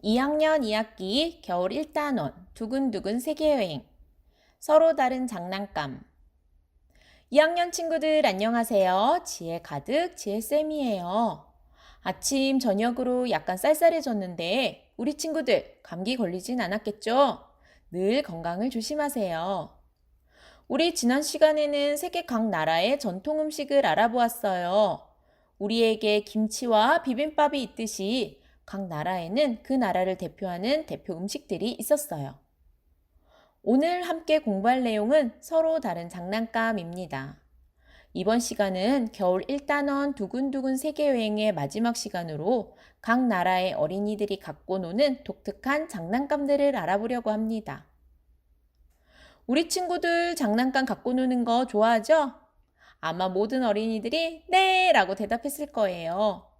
2학년 2학기 겨울 1단원 두근두근 세계여행 서로 다른 장난감 2학년 친구들 안녕하세요. 지혜 가득 지혜쌤이에요. 아침 저녁으로 약간 쌀쌀해졌는데 우리 친구들 감기 걸리진 않았겠죠? 늘 건강을 조심하세요. 우리 지난 시간에는 세계 각 나라의 전통 음식을 알아보았어요. 우리에게 김치와 비빔밥이 있듯이 각 나라에는 그 나라를 대표하는 대표 음식들이 있었어요. 오늘 함께 공부할 내용은 서로 다른 장난감입니다. 이번 시간은 겨울 1단원 두근두근 세계여행의 마지막 시간으로 각 나라의 어린이들이 갖고 노는 독특한 장난감들을 알아보려고 합니다. 우리 친구들 장난감 갖고 노는 거 좋아하죠? 아마 모든 어린이들이 네! 라고 대답했을 거예요.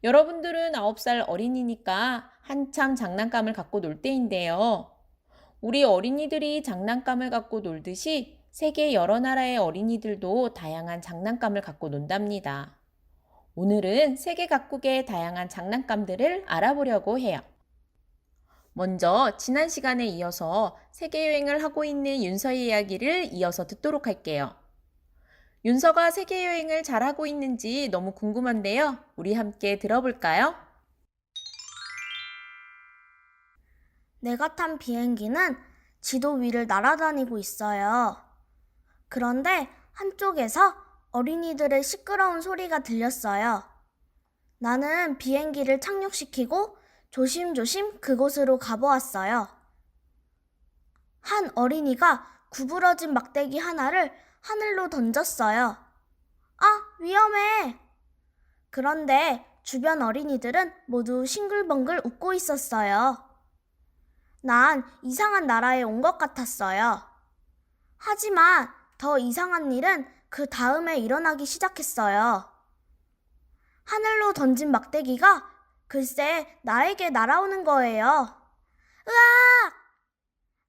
여러분들은 9살 어린이니까 한참 장난감을 갖고 놀 때인데요. 우리 어린이들이 장난감을 갖고 놀듯이 세계 여러 나라의 어린이들도 다양한 장난감을 갖고 논답니다. 오늘은 세계 각국의 다양한 장난감들을 알아보려고 해요. 먼저 지난 시간에 이어서 세계여행을 하고 있는 윤서의 이야기를 이어서 듣도록 할게요. 윤서가 세계여행을 잘하고 있는지 너무 궁금한데요. 우리 함께 들어볼까요? 내가 탄 비행기는 지도 위를 날아다니고 있어요. 그런데 한쪽에서 어린이들의 시끄러운 소리가 들렸어요. 나는 비행기를 착륙시키고 조심조심 그곳으로 가보았어요. 한 어린이가 구부러진 막대기 하나를 하늘로 던졌어요. 아, 위험해! 그런데 주변 어린이들은 모두 싱글벙글 웃고 있었어요. 난 이상한 나라에 온 것 같았어요. 하지만 더 이상한 일은 그 다음에 일어나기 시작했어요. 하늘로 던진 막대기가 글쎄 나에게 날아오는 거예요. 으악!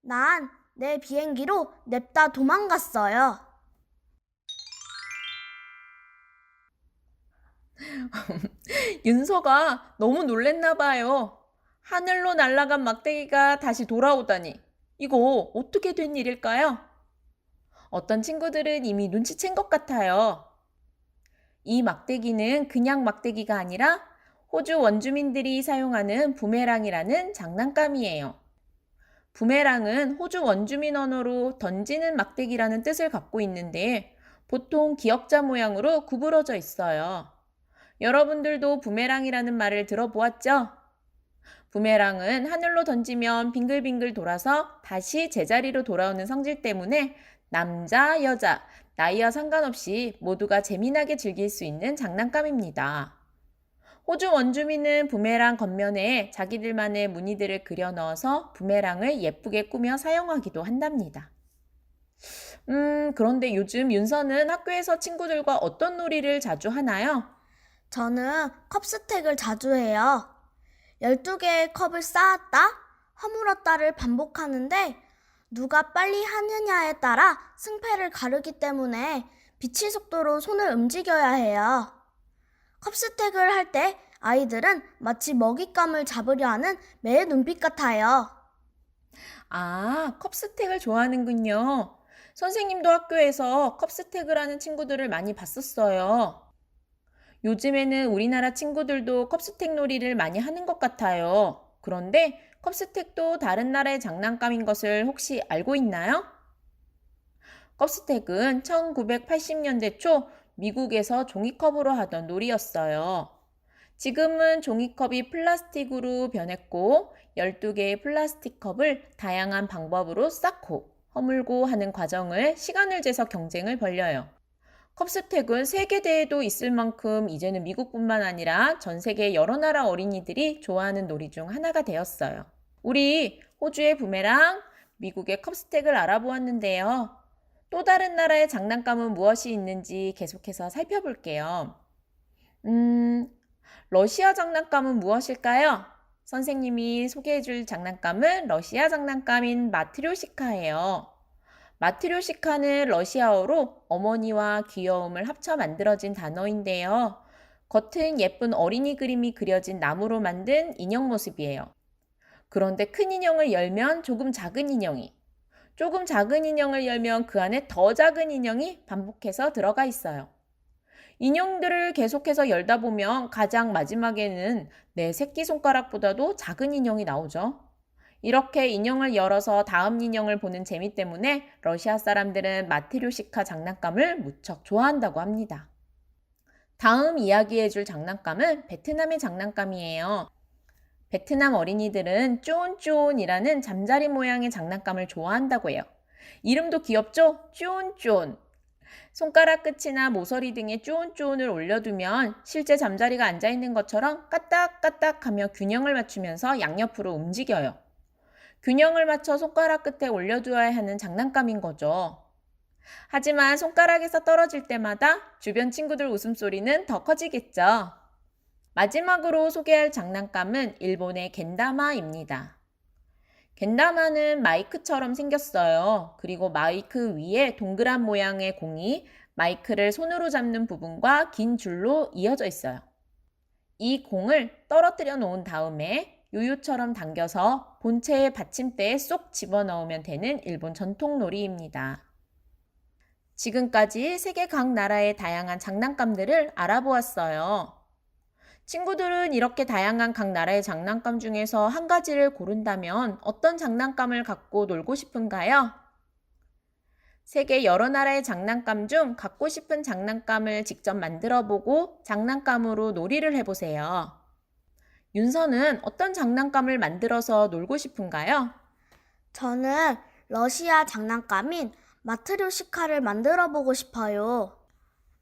난 내 비행기로 냅다 도망갔어요. 윤서가 너무 놀랬나 봐요. 하늘로 날아간 막대기가 다시 돌아오다니. 이거 어떻게 된 일일까요? 어떤 친구들은 이미 눈치챈 것 같아요. 이 막대기는 그냥 막대기가 아니라 호주 원주민들이 사용하는 부메랑이라는 장난감이에요. 부메랑은 호주 원주민 언어로 던지는 막대기라는 뜻을 갖고 있는데 보통 기역자 모양으로 구부러져 있어요. 여러분들도 부메랑이라는 말을 들어보았죠? 부메랑은 하늘로 던지면 빙글빙글 돌아서 다시 제자리로 돌아오는 성질 때문에 남자, 여자, 나이와 상관없이 모두가 재미나게 즐길 수 있는 장난감입니다. 호주 원주민은 부메랑 겉면에 자기들만의 무늬들을 그려 넣어서 부메랑을 예쁘게 꾸며 사용하기도 한답니다. 그런데 요즘 윤서는 학교에서 친구들과 어떤 놀이를 자주 하나요? 저는 컵스택을 자주 해요. 12개의 컵을 쌓았다, 허물었다를 반복하는데 누가 빨리 하느냐에 따라 승패를 가르기 때문에 빛의 속도로 손을 움직여야 해요. 컵스택을 할 때 아이들은 마치 먹잇감을 잡으려 하는 매의 눈빛 같아요. 아, 컵스택을 좋아하는군요. 선생님도 학교에서 컵스택을 하는 친구들을 많이 봤었어요. 요즘에는 우리나라 친구들도 컵스택 놀이를 많이 하는 것 같아요. 그런데 컵스택도 다른 나라의 장난감인 것을 혹시 알고 있나요? 컵스택은 1980년대 초 미국에서 종이컵으로 하던 놀이였어요. 지금은 종이컵이 플라스틱으로 변했고 12개의 플라스틱 컵을 다양한 방법으로 쌓고 허물고 하는 과정을 시간을 재서 경쟁을 벌려요. 컵스택은 세계대회도 있을 만큼 이제는 미국뿐만 아니라 전 세계 여러 나라 어린이들이 좋아하는 놀이 중 하나가 되었어요. 우리 호주의 부메랑, 미국의 컵스택을 알아보았는데요. 또 다른 나라의 장난감은 무엇이 있는지 계속해서 살펴볼게요. 러시아 장난감은 무엇일까요? 선생님이 소개해줄 장난감은 러시아 장난감인 마트료시카예요. 마트료시카는 러시아어로 어머니와 귀여움을 합쳐 만들어진 단어인데요. 겉은 예쁜 어린이 그림이 그려진 나무로 만든 인형 모습이에요. 그런데 큰 인형을 열면 조금 작은 인형이, 조금 작은 인형을 열면 그 안에 더 작은 인형이 반복해서 들어가 있어요. 인형들을 계속해서 열다 보면 가장 마지막에는 내 새끼손가락보다도 작은 인형이 나오죠. 이렇게 인형을 열어서 다음 인형을 보는 재미 때문에 러시아 사람들은 마트료시카 장난감을 무척 좋아한다고 합니다. 다음 이야기해줄 장난감은 베트남의 장난감이에요. 베트남 어린이들은 쭈온쭈온이라는 잠자리 모양의 장난감을 좋아한다고 해요. 이름도 귀엽죠? 쭈온쭈온. 손가락 끝이나 모서리 등에 쭈온쭈온을 올려두면 실제 잠자리가 앉아있는 것처럼 까딱까딱하며 균형을 맞추면서 양옆으로 움직여요. 균형을 맞춰 손가락 끝에 올려두어야 하는 장난감인 거죠. 하지만 손가락에서 떨어질 때마다 주변 친구들 웃음소리는 더 커지겠죠. 마지막으로 소개할 장난감은 일본의 겐다마입니다. 겐다마는 마이크처럼 생겼어요. 그리고 마이크 위에 동그란 모양의 공이 마이크를 손으로 잡는 부분과 긴 줄로 이어져 있어요. 이 공을 떨어뜨려 놓은 다음에 요요처럼 당겨서 본체의 받침대에 쏙 집어넣으면 되는 일본 전통 놀이입니다. 지금까지 세계 각 나라의 다양한 장난감들을 알아보았어요. 친구들은 이렇게 다양한 각 나라의 장난감 중에서 한 가지를 고른다면 어떤 장난감을 갖고 놀고 싶은가요? 세계 여러 나라의 장난감 중 갖고 싶은 장난감을 직접 만들어보고 장난감으로 놀이를 해보세요. 윤서는 어떤 장난감을 만들어서 놀고 싶은가요? 저는 러시아 장난감인 마트료시카를 만들어 보고 싶어요.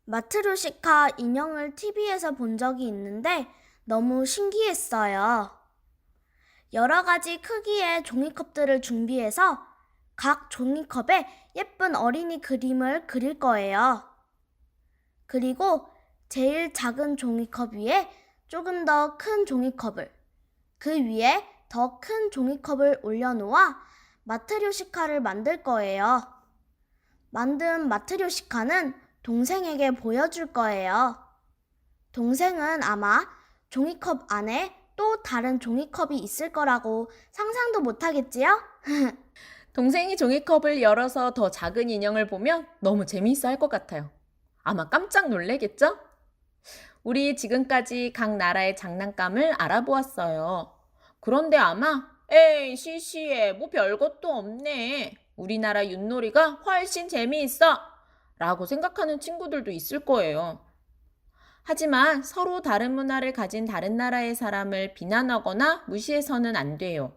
마트료시카 인형을 TV에서 본 적이 있는데 너무 신기했어요. 여러 가지 크기의 종이컵들을 준비해서 각 종이컵에 예쁜 어린이 그림을 그릴 거예요. 그리고 제일 작은 종이컵 위에 조금 더 큰 종이컵을, 그 위에 더 큰 종이컵을 올려놓아 마트료시카를 만들 거예요. 만든 마트료시카는 동생에게 보여줄 거예요. 동생은 아마 종이컵 안에 또 다른 종이컵이 있을 거라고 상상도 못하겠지요? 동생이 종이컵을 열어서 더 작은 인형을 보면 너무 재미있어 할 것 같아요. 아마 깜짝 놀래겠죠? 우리 지금까지 각 나라의 장난감을 알아보았어요. 그런데 아마 에이 시시해 뭐 별것도 없네. 우리나라 윷놀이가 훨씬 재미있어 라고 생각하는 친구들도 있을 거예요. 하지만 서로 다른 문화를 가진 다른 나라의 사람을 비난하거나 무시해서는 안 돼요.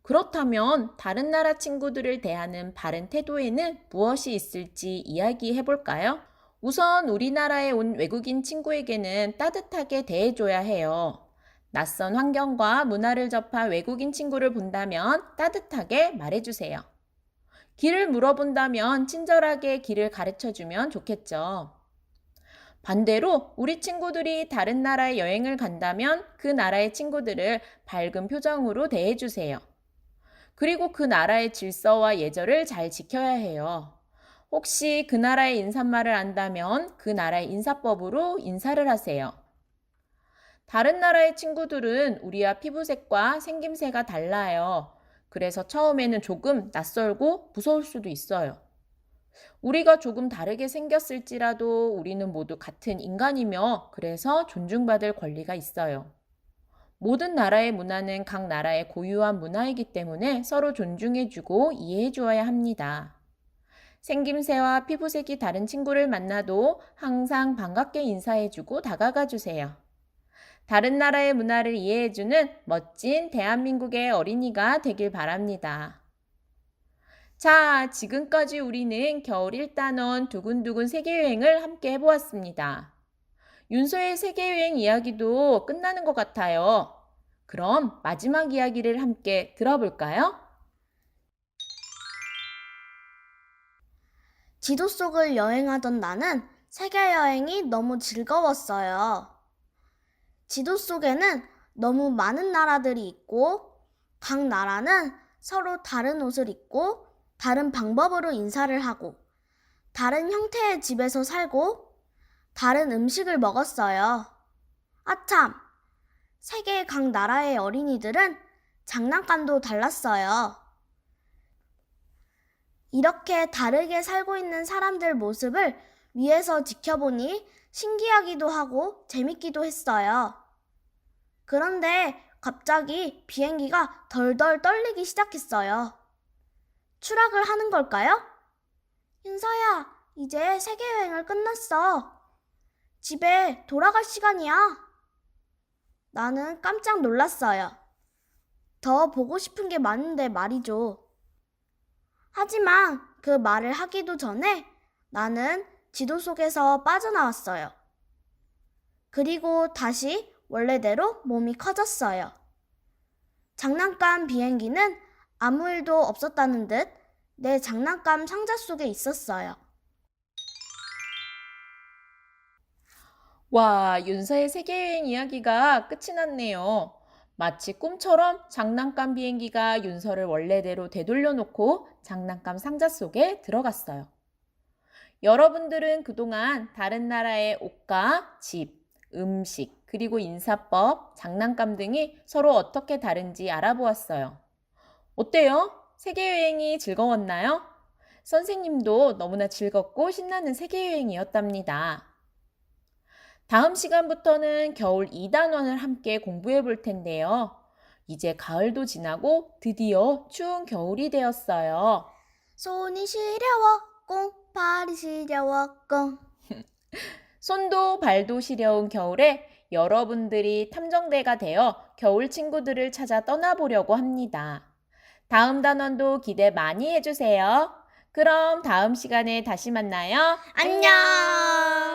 그렇다면 다른 나라 친구들을 대하는 바른 태도에는 무엇이 있을지 이야기해 볼까요? 우선 우리나라에 온 외국인 친구에게는 따뜻하게 대해줘야 해요. 낯선 환경과 문화를 접한 외국인 친구를 본다면 따뜻하게 말해주세요. 길을 물어본다면 친절하게 길을 가르쳐주면 좋겠죠. 반대로 우리 친구들이 다른 나라에 여행을 간다면 그 나라의 친구들을 밝은 표정으로 대해주세요. 그리고 그 나라의 질서와 예절을 잘 지켜야 해요. 혹시 그 나라의 인사말을 안다면 그 나라의 인사법으로 인사를 하세요. 다른 나라의 친구들은 우리와 피부색과 생김새가 달라요. 그래서 처음에는 조금 낯설고 무서울 수도 있어요. 우리가 조금 다르게 생겼을지라도 우리는 모두 같은 인간이며 그래서 존중받을 권리가 있어요. 모든 나라의 문화는 각 나라의 고유한 문화이기 때문에 서로 존중해주고 이해해주어야 합니다. 생김새와 피부색이 다른 친구를 만나도 항상 반갑게 인사해주고 다가가주세요. 다른 나라의 문화를 이해해주는 멋진 대한민국의 어린이가 되길 바랍니다. 자, 지금까지 우리는 겨울 1단원 두근두근 세계여행을 함께 해보았습니다. 윤서의 세계여행 이야기도 끝나는 것 같아요. 그럼 마지막 이야기를 함께 들어볼까요? 지도 속을 여행하던 나는 세계여행이 너무 즐거웠어요. 지도 속에는 너무 많은 나라들이 있고 각 나라는 서로 다른 옷을 입고 다른 방법으로 인사를 하고 다른 형태의 집에서 살고 다른 음식을 먹었어요. 아참! 세계의 각 나라의 어린이들은 장난감도 달랐어요. 이렇게 다르게 살고 있는 사람들 모습을 위에서 지켜보니 신기하기도 하고 재밌기도 했어요. 그런데 갑자기 비행기가 덜덜 떨리기 시작했어요. 추락을 하는 걸까요? 윤서야, 이제 세계여행을 끝났어. 집에 돌아갈 시간이야. 나는 깜짝 놀랐어요. 더 보고 싶은 게 많은데 말이죠. 하지만 그 말을 하기도 전에 나는 지도 속에서 빠져나왔어요. 그리고 다시 원래대로 몸이 커졌어요. 장난감 비행기는 아무 일도 없었다는 듯 내 장난감 상자 속에 있었어요. 와, 윤서의 세계여행 이야기가 끝이 났네요. 마치 꿈처럼 장난감 비행기가 윤서를 원래대로 되돌려놓고 장난감 상자 속에 들어갔어요. 여러분들은 그동안 다른 나라의 옷과 집, 음식, 그리고 인사법, 장난감 등이 서로 어떻게 다른지 알아보았어요. 어때요? 세계여행이 즐거웠나요? 선생님도 너무나 즐겁고 신나는 세계여행이었답니다. 다음 시간부터는 겨울 2단원을 함께 공부해 볼 텐데요. 이제 가을도 지나고 드디어 추운 겨울이 되었어요. 손이 시려워 꽁 발이 시려워 꽁. 손도 발도 시려운 겨울에 여러분들이 탐정대가 되어 겨울 친구들을 찾아 떠나보려고 합니다. 다음 단원도 기대 많이 해주세요. 그럼 다음 시간에 다시 만나요. 안녕.